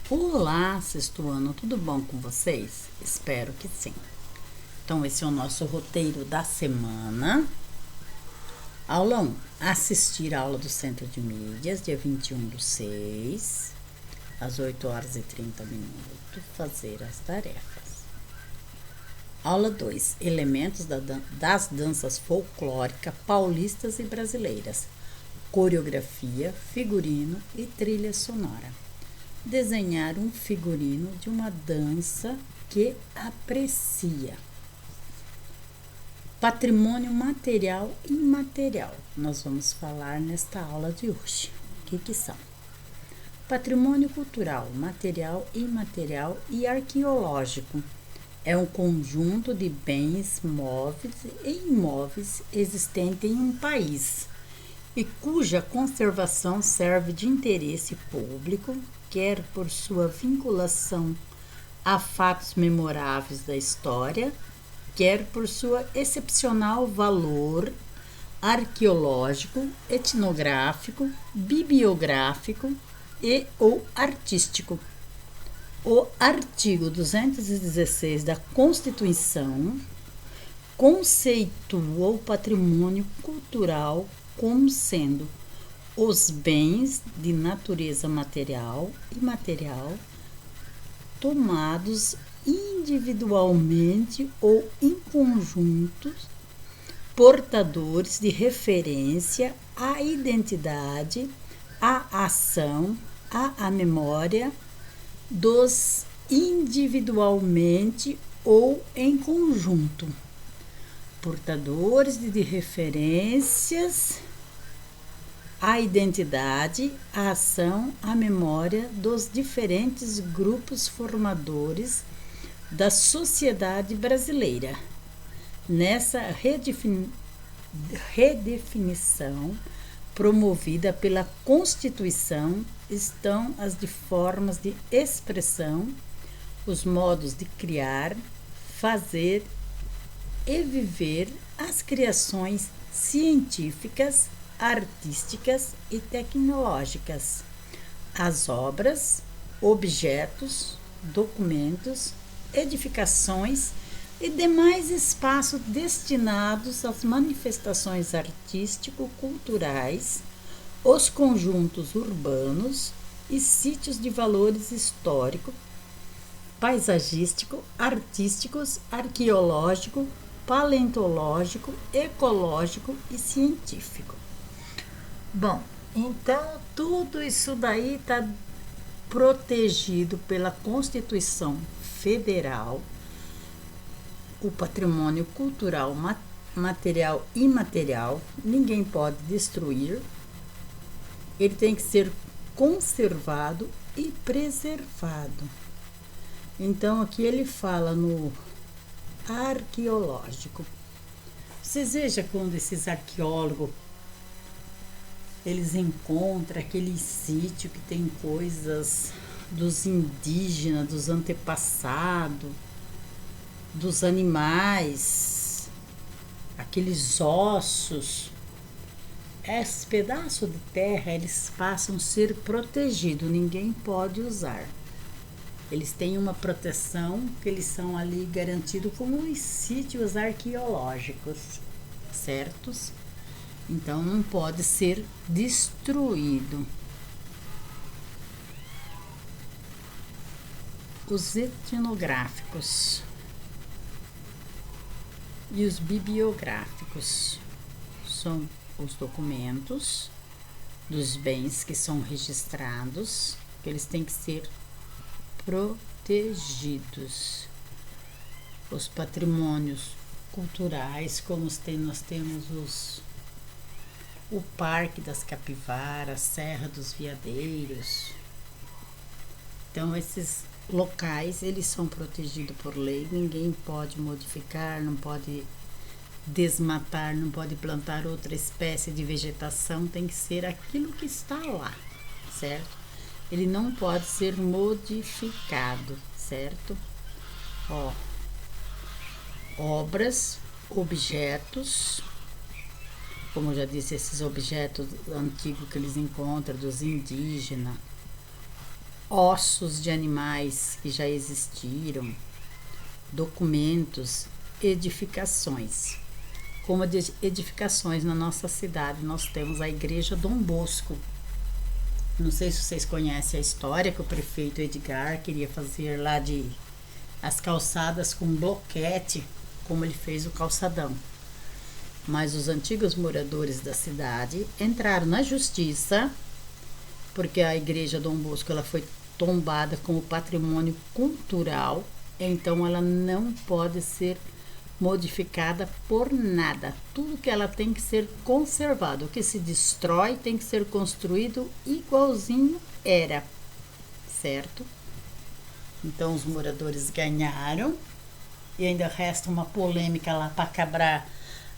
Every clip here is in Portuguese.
Olá, sexto ano, tudo bom com vocês? Espero que sim. Então, esse é o nosso roteiro da semana. Aula 1. Assistir a aula do Centro de Mídias, dia 21/6, às 8 horas e 30 minutos, fazer as tarefas. Aula 2. Elementos das danças folclóricas paulistas e brasileiras. Coreografia, figurino e trilha sonora. Desenhar um figurino de uma dança que aprecia. Patrimônio material e imaterial. Nós vamos falar nesta aula de hoje. O que são? Patrimônio cultural, material e imaterial e arqueológico. É um conjunto de bens móveis e imóveis existentes em um país e cuja conservação serve de interesse público, quer por sua vinculação a fatos memoráveis da história, quer por seu excepcional valor arqueológico, etnográfico, bibliográfico e ou artístico. O artigo 216 da Constituição conceitua o patrimônio cultural como sendo os bens de natureza material e imaterial tomados individualmente ou em conjuntos, portadores de referência à identidade, à ação, à memória dos individualmente ou em conjunto, portadores de referências à identidade, à ação, à memória dos diferentes grupos formadores da sociedade brasileira. Nessa redefinição promovida pela Constituição estão as de formas de expressão, os modos de criar, fazer e viver as criações científicas, artísticas e tecnológicas, as obras, objetos, documentos, edificações e demais espaços destinados às manifestações artístico-culturais, os conjuntos urbanos e sítios de valores histórico, paisagístico, artísticos, arqueológico, paleontológico, ecológico e científico. Bom, então tudo isso daí está protegido pela Constituição Federal. O patrimônio cultural, material e imaterial, ninguém pode destruir. Ele tem que ser conservado e preservado. Então aqui ele fala no arqueológico. Vocês vejam quando esses arqueólogos eles encontram aquele sítio que tem coisas dos indígenas, dos antepassados, dos animais, aqueles ossos. Esse pedaço de terra eles passam a ser protegidos, ninguém pode usar. Eles têm uma proteção que eles são ali garantidos como os sítios arqueológicos, certos? Então não pode ser destruído. Os etnográficos e os bibliográficos são os documentos dos bens que são registrados, que eles têm que ser protegidos. Os patrimônios culturais, como nós temos o Parque das Capivaras, Serra dos Veadeiros. Então esses locais eles são protegidos por lei, ninguém pode modificar, não pode desmatar, não pode plantar outra espécie de vegetação, tem que ser aquilo que está lá, certo? Ele não pode ser modificado, certo? Obras, objetos, como eu já disse, esses objetos antigos que eles encontram dos indígenas, ossos de animais que já existiram, documentos, edificações. Como de edificações na nossa cidade, nós temos a Igreja Dom Bosco. Não sei se vocês conhecem a história que o prefeito Edgar queria fazer lá de as calçadas com bloquete, como ele fez o calçadão. Mas os antigos moradores da cidade entraram na justiça, porque a Igreja Dom Bosco ela foi tombada como patrimônio cultural, então ela não pode ser modificada por nada. Tudo que ela tem que ser conservado. O que se destrói tem que ser construído igualzinho era, certo? Então os moradores ganharam e ainda resta uma polêmica lá para acabar,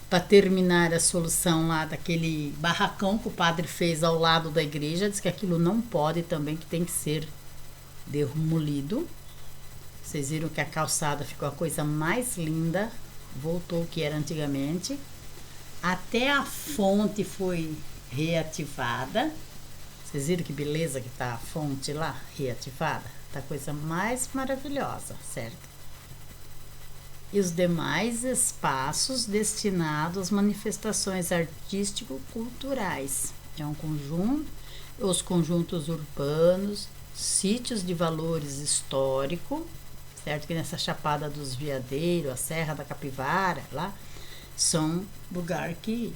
para terminar a solução lá daquele barracão que o padre fez ao lado da igreja. Diz que aquilo não pode também, que tem que ser demolido. Vocês viram que a calçada ficou a coisa mais linda, voltou o que era antigamente. Até a fonte foi reativada. Vocês viram que beleza que tá a fonte lá, reativada? Tá a coisa mais maravilhosa, certo? E os demais espaços destinados às manifestações artístico-culturais. É um conjunto, os conjuntos urbanos, sítios de valores histórico, certo? Que nessa Chapada dos Veadeiros, a Serra da Capivara, lá, são lugar que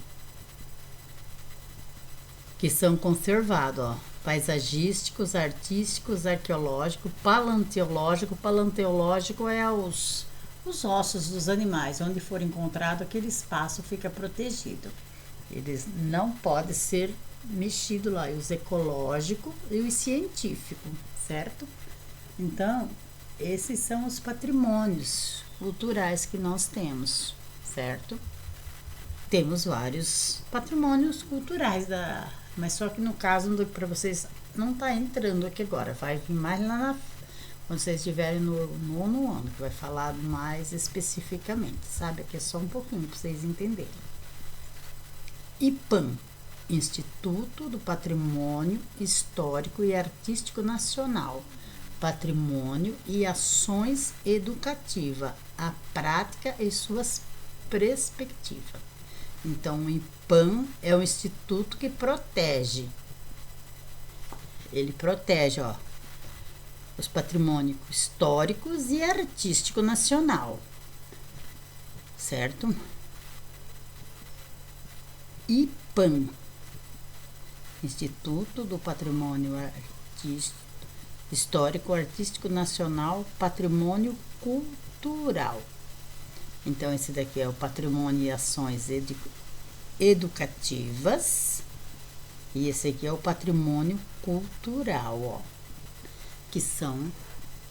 são conservados, ó. Paisagísticos, artísticos, arqueológico, paleontológico. Paleontológico é os ossos dos animais, onde for encontrado, aquele espaço fica protegido. Eles não podem ser mexidos lá. E os ecológicos e os científicos, certo? Então, esses são os patrimônios culturais que nós temos, certo? Temos vários patrimônios culturais, mas só que no caso, para vocês, não está entrando aqui agora, vai vir mais lá quando vocês estiverem no nono ano, que vai falar mais especificamente, sabe? Aqui é só um pouquinho para vocês entenderem. IPAM, Instituto do Patrimônio Histórico e Artístico Nacional. Patrimônio e ações educativas, a prática e suas perspectivas. Então, o IPAM é um instituto que protege. Ele protege, ó, os patrimônios históricos e artístico nacional, certo? IPAM, Instituto do Patrimônio Histórico, Artístico Nacional, Patrimônio Cultural. Então, esse daqui é o Patrimônio e Ações Educativas. E esse aqui é o Patrimônio Cultural, ó, que são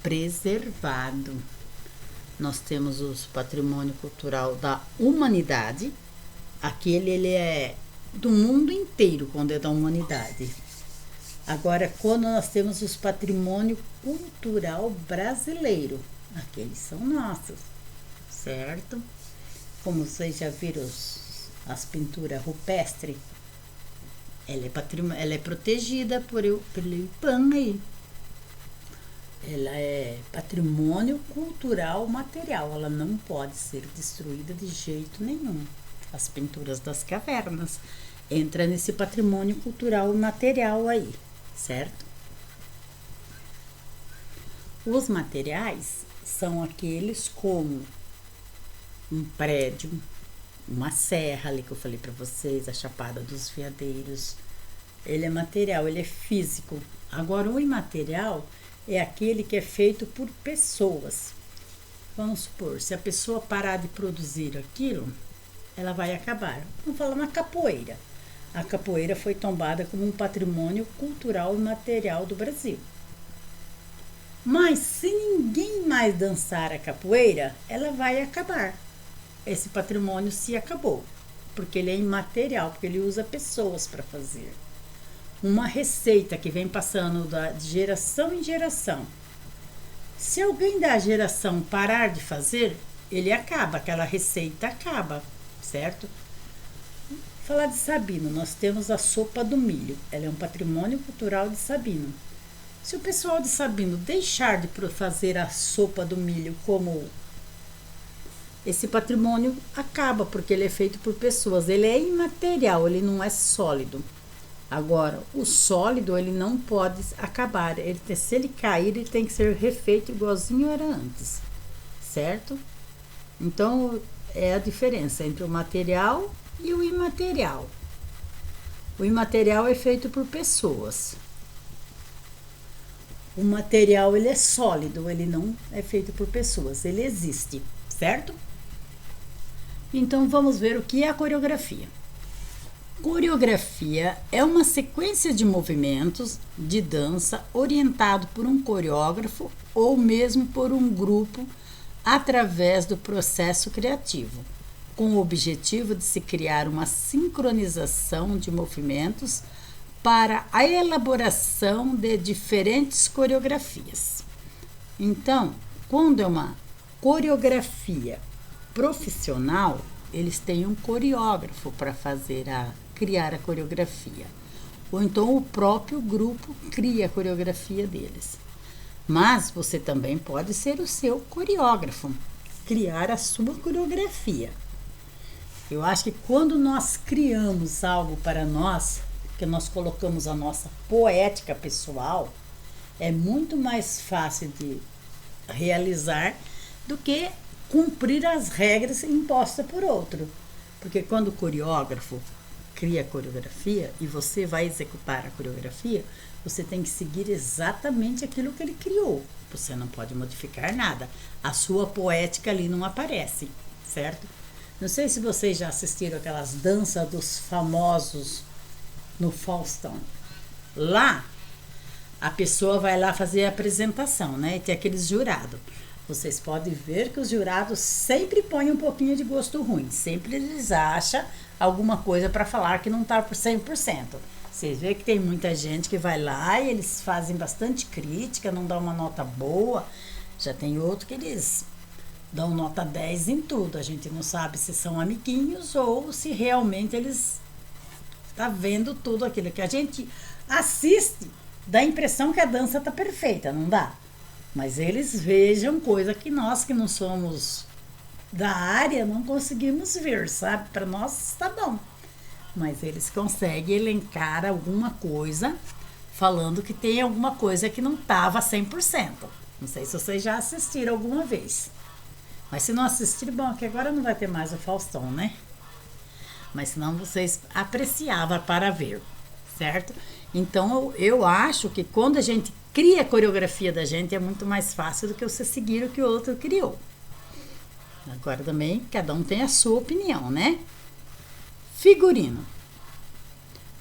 preservados. Nós temos o Patrimônio Cultural da Humanidade. Aquele ele é do mundo inteiro, quando é da humanidade. Agora, quando nós temos os patrimônio cultural brasileiro, aqueles são nossos, certo? Como vocês já viram as pinturas rupestres, ela é protegida pelo IPAM aí. Ela é patrimônio cultural material, ela não pode ser destruída de jeito nenhum. As pinturas das cavernas entra nesse patrimônio cultural material aí, certo? Os materiais são aqueles como um prédio, uma serra ali que eu falei para vocês, a Chapada dos Veadeiros. Ele é material, ele é físico. Agora, o imaterial é aquele que é feito por pessoas. Vamos supor, se a pessoa parar de produzir aquilo, ela vai acabar. Vamos falar na capoeira. A capoeira foi tombada como um patrimônio cultural e material do Brasil. Mas se ninguém mais dançar a capoeira, ela vai acabar. Esse patrimônio se acabou, porque ele é imaterial, porque ele usa pessoas para fazer. Uma receita que vem passando de geração em geração. Se alguém da geração parar de fazer, ele acaba, aquela receita acaba, certo? Falar de Sabino, nós temos a sopa do milho. Ela é um patrimônio cultural de Sabino. Se o pessoal de Sabino deixar de fazer a sopa do milho como esse patrimônio acaba, porque ele é feito por pessoas, ele é imaterial, ele não é sólido. Agora, o sólido, ele não pode acabar, se ele cair, ele tem que ser refeito igualzinho era antes, certo? Então, é a diferença entre o material e o imaterial. O imaterial é feito por pessoas. O material, ele é sólido, ele não é feito por pessoas, ele existe, certo? Então, vamos ver o que é a coreografia. Coreografia é uma sequência de movimentos de dança orientado por um coreógrafo ou mesmo por um grupo através do processo criativo, com o objetivo de se criar uma sincronização de movimentos para a elaboração de diferentes coreografias. Então, quando é uma coreografia profissional, eles têm um coreógrafo para criar a coreografia. Ou então o próprio grupo cria a coreografia deles. Mas você também pode ser o seu coreógrafo, criar a sua coreografia. Eu acho que quando nós criamos algo para nós, que nós colocamos a nossa poética pessoal, é muito mais fácil de realizar do que cumprir as regras impostas por outro. Porque quando o coreógrafo cria a coreografia e você vai executar a coreografia, você tem que seguir exatamente aquilo que ele criou. Você não pode modificar nada. A sua poética ali não aparece, certo? Não sei se vocês já assistiram aquelas danças dos famosos no Faustão. Lá, a pessoa vai lá fazer a apresentação, né? E tem aqueles jurados. Vocês podem ver que os jurados sempre põem um pouquinho de gosto ruim. Sempre eles acham alguma coisa para falar que não está por 100%. Vocês veem que tem muita gente que vai lá e eles fazem bastante crítica, não dão uma nota boa. Já tem outro que eles dão nota 10 em tudo. A gente não sabe se são amiguinhos ou se realmente eles tá vendo tudo aquilo que a gente assiste, dá a impressão que a dança tá perfeita, não dá? Mas eles vejam coisa que nós que não somos da área não conseguimos ver, sabe? Para nós está bom. Mas eles conseguem elencar alguma coisa falando que tem alguma coisa que não estava 100%. Não sei se vocês já assistiram alguma vez. Mas se não assistirem, bom, que agora não vai ter mais o Faustão, né? Mas senão vocês apreciavam para ver, certo? Então, eu acho que quando a gente cria a coreografia da gente, é muito mais fácil do que você seguir o que o outro criou. Agora também, cada um tem a sua opinião, né? Figurino.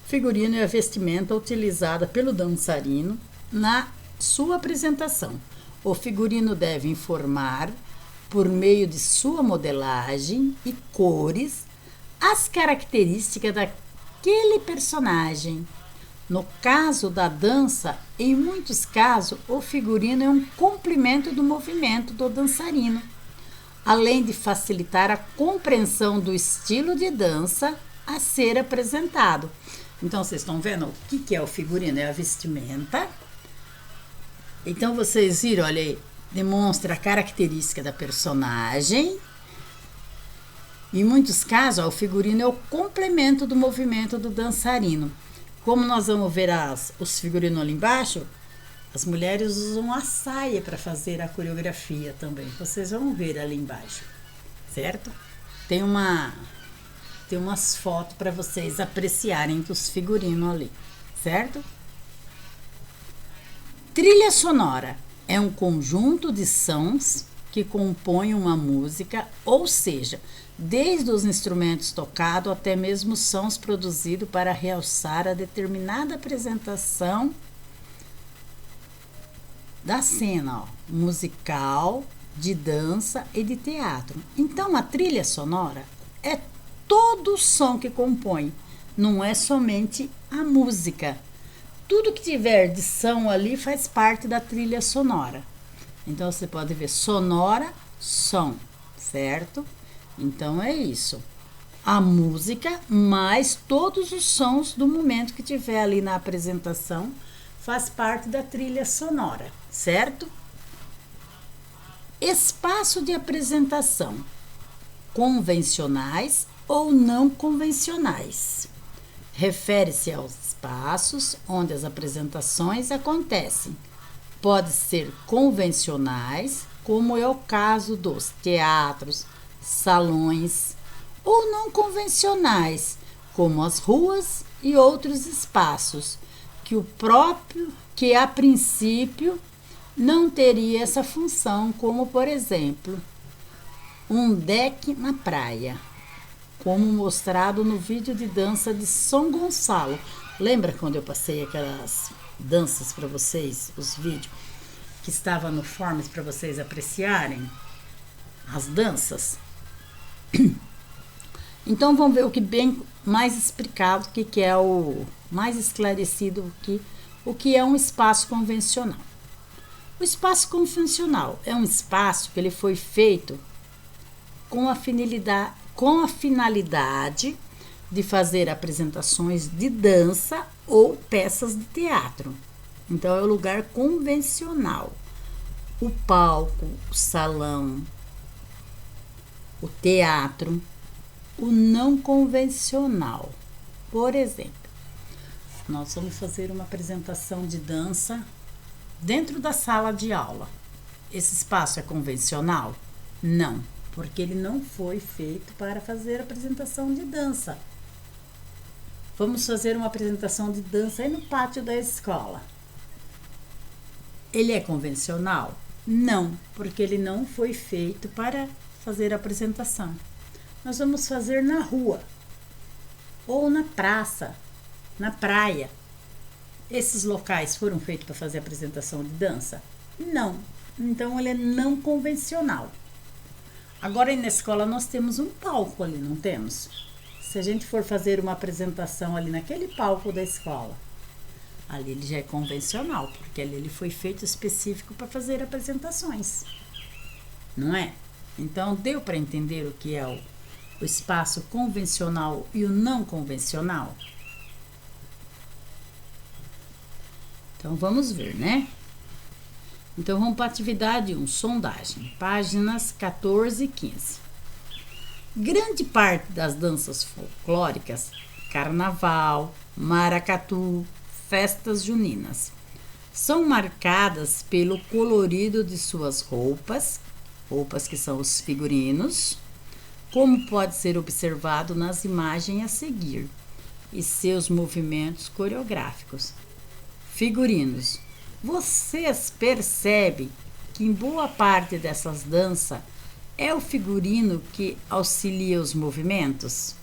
Figurino é a vestimenta utilizada pelo dançarino na sua apresentação. O figurino deve informar, por meio de sua modelagem e cores, as características daquele personagem. No caso da dança, em muitos casos, o figurino é um complemento do movimento do dançarino, além de facilitar a compreensão do estilo de dança a ser apresentado. Então, vocês estão vendo o que é o figurino? É a vestimenta. Então, vocês viram, olha aí, demonstra a característica da personagem. Em muitos casos, o figurino é o complemento do movimento do dançarino. Como nós vamos ver os figurinos ali embaixo, as mulheres usam a saia para fazer a coreografia também. Vocês vão ver ali embaixo, certo? Tem umas fotos para vocês apreciarem dos figurinos ali, certo? Trilha sonora é um conjunto de sons que compõem uma música, ou seja, desde os instrumentos tocados até mesmo sons produzidos para realçar a determinada apresentação da cena, musical, de dança e de teatro. Então, a trilha sonora é todo o som que compõe, não é somente a música. Tudo que tiver de som ali faz parte da trilha sonora. Então, você pode ver sonora, som, certo? Então, é isso. A música mais todos os sons do momento que tiver ali na apresentação faz parte da trilha sonora, certo? Espaço de apresentação: convencionais ou não convencionais. Refere-se aos espaços onde as apresentações acontecem. Pode ser convencionais, como é o caso dos teatros, salões, ou não convencionais, como as ruas e outros espaços, que a princípio não teria essa função, como por exemplo, um deck na praia, como mostrado no vídeo de dança de São Gonçalo. Lembra quando eu passei aquelas danças para vocês, os vídeos que estavam no Forms para vocês apreciarem as danças? Então vamos ver o que bem mais explicado, que é o mais esclarecido, o que é um espaço convencional. O espaço convencional é um espaço que ele foi feito com a finalidade de fazer apresentações de dança ou peças de teatro. Então é o lugar convencional. O palco, o salão, o teatro. O não convencional. Por exemplo, nós vamos fazer uma apresentação de dança dentro da sala de aula. Esse espaço é convencional? Não, porque ele não foi feito para fazer apresentação de dança. Vamos fazer uma apresentação de dança aí no pátio da escola. Ele é convencional? Não, porque ele não foi feito para fazer a apresentação. Nós vamos fazer na rua, ou na praça, na praia. Esses locais foram feitos para fazer apresentação de dança? Não. Então ele é não convencional. Agora na escola nós temos um palco ali, não temos? Se a gente for fazer uma apresentação ali naquele palco da escola, ali ele já é convencional, porque ali ele foi feito específico para fazer apresentações. Não é? Então deu para entender o que é o espaço convencional e o não convencional? Então vamos ver, né? Então vamos para a atividade 1, sondagem, páginas 14 e 15. Grande parte das danças folclóricas, carnaval, maracatu, festas juninas, são marcadas pelo colorido de suas roupas que são os figurinos, como pode ser observado nas imagens a seguir, e seus movimentos coreográficos. Figurinos. Vocês percebem que em boa parte dessas danças é o figurino que auxilia os movimentos?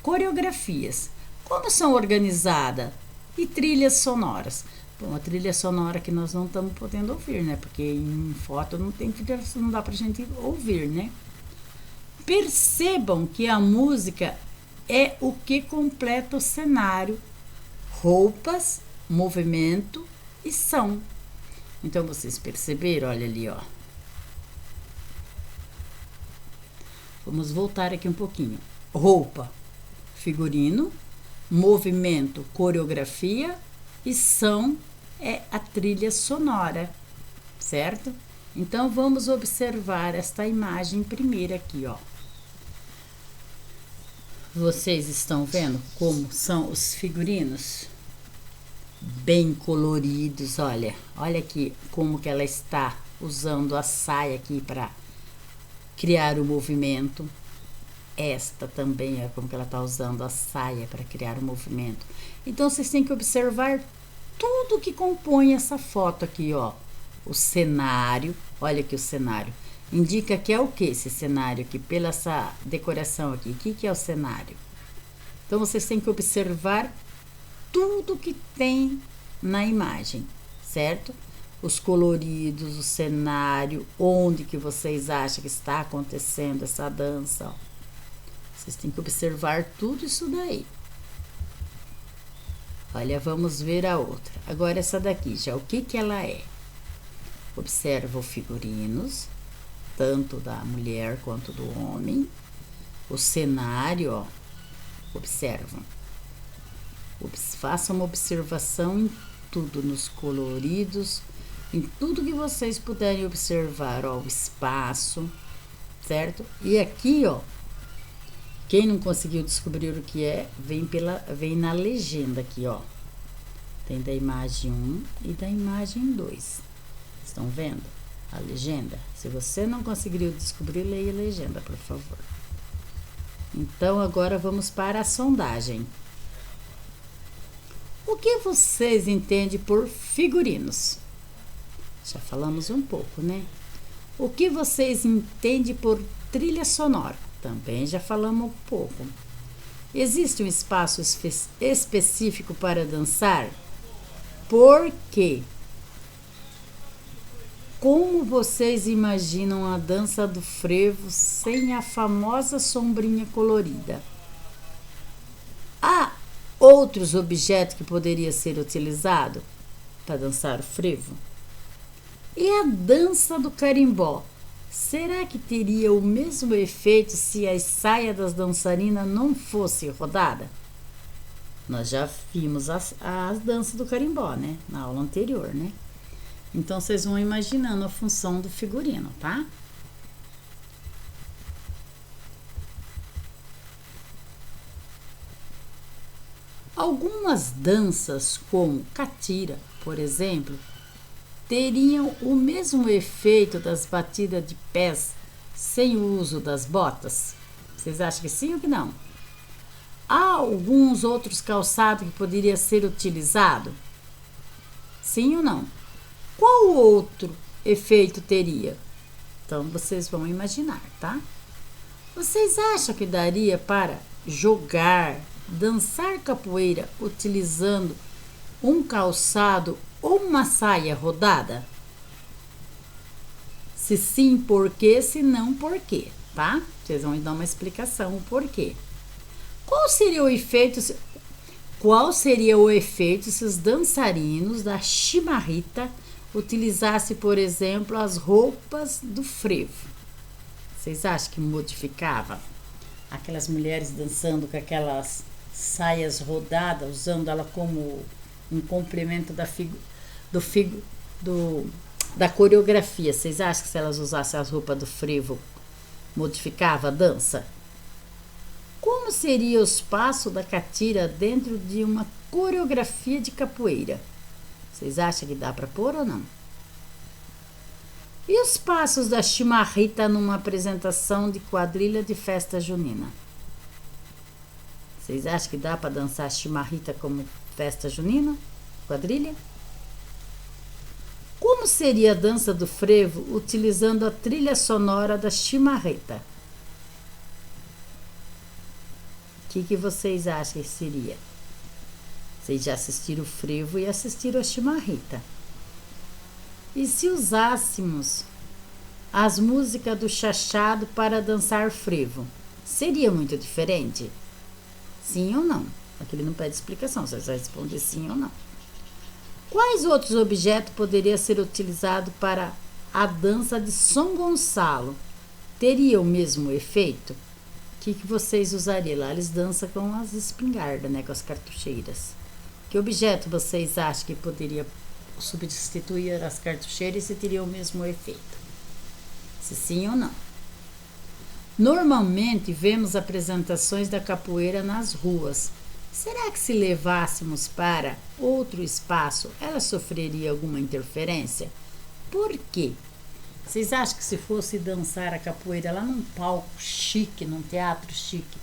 Coreografias. Como são organizadas? E trilhas sonoras. Bom, a trilha sonora que nós não estamos podendo ouvir, né? Porque em foto não dá pra gente ouvir, né? Percebam que a música é o que completa o cenário, roupas, movimento e som. Então vocês perceberam, olha ali, ó. Vamos voltar aqui um pouquinho. Roupa, figurino, movimento, coreografia e som é a trilha sonora, certo? Então vamos observar esta imagem primeira aqui, ó. Vocês estão vendo como são os figurinos? Bem coloridos, olha. Olha aqui como que ela está usando a saia aqui para criar o movimento. Esta também é como que ela está usando a saia para criar o movimento. Então, vocês têm que observar tudo que compõe essa foto aqui, ó. O cenário, olha aqui o cenário. Indica que é o que esse cenário aqui, pela essa decoração aqui. O que é o cenário? Então, vocês têm que observar tudo que tem na imagem, certo? Os coloridos, o cenário, onde que vocês acham que está acontecendo essa dança, ó. Vocês têm que observar tudo isso daí. Olha, vamos ver a outra. Agora essa daqui, já o que ela é? Observa os figurinos, tanto da mulher quanto do homem. O cenário, ó, observam. Faça uma observação em tudo, nos coloridos, em tudo que vocês puderem observar, ó, o espaço, certo? E aqui, ó, quem não conseguiu descobrir o que é, vem na legenda aqui, ó. Tem da imagem 1 e da imagem 2. Estão vendo a legenda? Se você não conseguiu descobrir, leia a legenda, por favor. Então, agora vamos para a sondagem. O que vocês entendem por figurinos? Já falamos um pouco, né? O que vocês entendem por trilha sonora? Também já falamos um pouco. Existe um espaço específico para dançar? Por quê? Como vocês imaginam a dança do frevo sem a famosa sombrinha colorida? Há outros objetos que poderia ser utilizado para dançar o frevo? E a dança do carimbó? Será que teria o mesmo efeito se a saia das dançarinas não fosse rodada? Nós já vimos as danças do carimbó, né? Na aula anterior, né? Então, vocês vão imaginando a função do figurino, tá? Algumas danças, como catira, por exemplo, teriam o mesmo efeito das batidas de pés sem o uso das botas? Vocês acham que sim ou que não? Há alguns outros calçados que poderia ser utilizado? Sim ou não? Qual outro efeito teria? Então, vocês vão imaginar, tá? Vocês acham que daria para jogar, dançar capoeira utilizando um calçado ou uma saia rodada? Se sim, por quê? Se não, por quê, tá? Vocês vão dar uma explicação o porquê. Qual seria o efeito se os dançarinos da chimarrita utilizassem, por exemplo, as roupas do frevo? Vocês acham que modificava? Aquelas mulheres dançando com aquelas saias rodadas, usando ela como um complemento da coreografia. Vocês acham que se elas usassem as roupas do frevo, modificava a dança? Como seria os passos da catira dentro de uma coreografia de capoeira? Vocês acham que dá para pôr ou não? E os passos da chimarrita numa apresentação de quadrilha de festa junina? Vocês acham que dá para dançar chimarrita como festa junina? Quadrilha? Como seria a dança do frevo utilizando a trilha sonora da chimarrita? O que vocês acham que seria? Vocês já assistiram o frevo e assistiram a chimarrita. E se usássemos as músicas do chachado para dançar frevo, seria muito diferente? Sim ou não? Aqui ele não pede explicação, vocês vão responder sim ou não. Quais outros objetos poderiam ser utilizados para a dança de São Gonçalo? Teria o mesmo efeito? O que vocês usariam lá? Eles dançam com as espingardas, né? Com as cartucheiras. Que objeto vocês acham que poderia substituir as cartucheiras e se teria o mesmo efeito? Se sim ou não. Normalmente vemos apresentações da capoeira nas ruas. Será que se levássemos para outro espaço, ela sofreria alguma interferência? Por quê? Vocês acham que se fosse dançar a capoeira lá num palco chique, num teatro chique,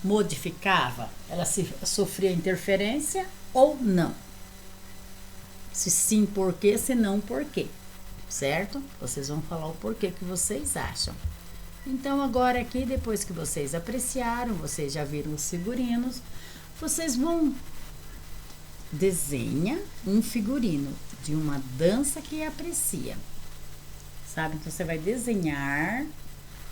modificava? Ela sofria interferência ou não? Se sim, por quê? Se não, por quê? Certo? Vocês vão falar o porquê que vocês acham. Então, agora aqui, depois que vocês apreciaram, vocês já viram os figurinos, vocês vão desenhar um figurino de uma dança que aprecia. Sabe? Então, você vai desenhar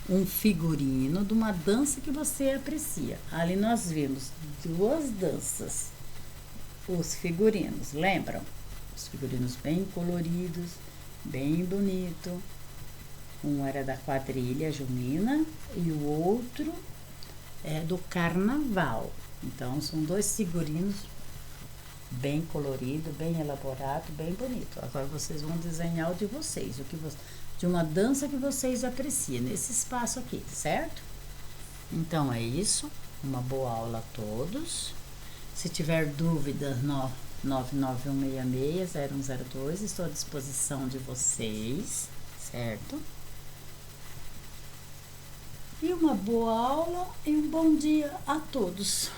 um figurino de uma dança que você aprecia. Ali nós vimos duas danças, os figurinos, lembram? Os figurinos bem coloridos, bem bonito. Um era da quadrilha junina e o outro é do carnaval. Então, são dois figurinos bem colorido, bem elaborado, bem bonito. Agora vocês vão desenhar o de vocês, de uma dança que vocês apreciam nesse espaço aqui, certo? Então é isso. Uma boa aula a todos. Se tiver dúvidas, 991660102, estou à disposição de vocês, certo? E uma boa aula e um bom dia a todos.